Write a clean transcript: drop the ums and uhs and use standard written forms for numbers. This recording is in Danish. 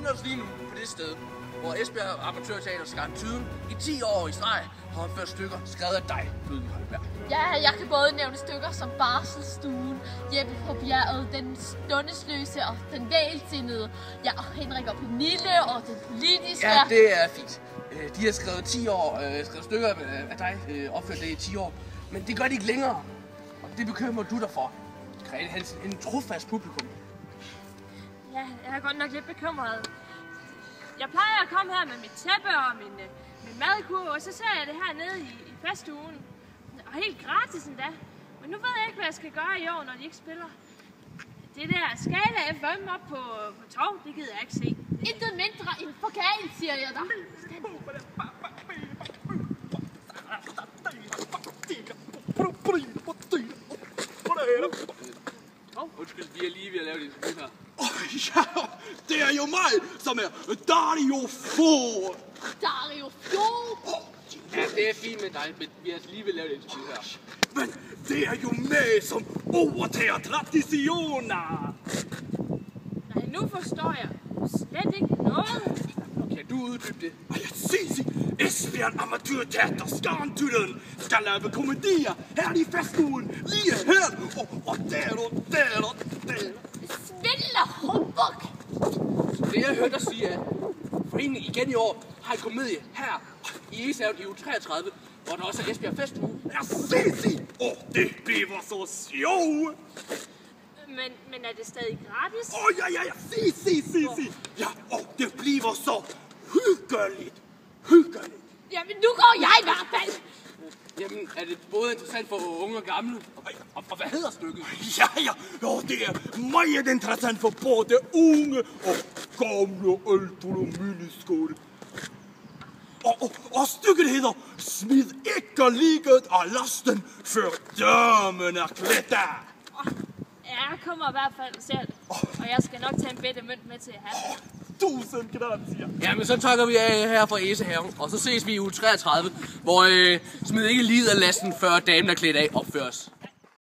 befinder os lige nu på det sted, hvor Esbjerg Amatørteater Skarntyden i 10 år i streg har opført stykker skrevet af dig, Ludvig Holberg. Ja, jeg kan både nævne stykker som Barselsstuen, Jeppe på bjerget, Den stundesløse og Den vælsindede, ja, og Henrik og Pernille og Den politiske. Ja, det er fint. De har skrevet 10 år, skrevet stykker af dig, opført det i 10 år. Men det gør de ikke længere, og det bekymrer du dig for. Grete Hansen, en trofast publikum. Ja, jeg er godt nok lidt bekymret. Jeg plejer at komme her med mit tæppe og min madkurv, og så ser jeg det her nede i festugen. Og helt gratis endda. Men nu ved jeg ikke, hvad jeg skal gøre i år, når de ikke spiller. Det der skala FM op på tog, det gider jeg ikke se. Intet mindre end forkal, siger jeg dig. Undskyld, vi er lige ved at lave det interview her. Ja, det er jo mig, som er Dario Fo. Dario Fo. Ja, det er fint med dig, men vi er lige ved at lave det interview her. Men det er jo mig, som overtager traditioner. Nej, nu forstår jeg slet ikke noget. Kan du uddybe det? Si. Esbjerg Amatørteater Skarntyden skal lave komedier her i festugen, lige her og der og der og der. Svindel og humbug. Det jeg hørte dig sige er, foreningen igen i år har en komedie her i Esavet i uge 33, hvor der også er Esbjerg Festuge. Ja, si. Det bliver så sjovt. Men er det stadig gratis? Ja, si. Ja, det bliver så hyggeligt. Jamen, nu går jeg i hvert fald. Jamen, er det både interessant for unge og gamle? Og hvad hedder stykket? Ja, det er meget interessant for både unge og gamle og ældre og myndigskåde. Og stykket hedder Smid ikke ligget af lasten, før dømen er klædt af. Jeg kommer i hvert fald selv, og jeg skal nok tage en bitte mønt med til her. 1000 gracias. Ja, men så takker vi af her fra Esehaven, og så ses vi i uge 33, hvor Smid ikke lider af lasten, før damen er klædt af opføres.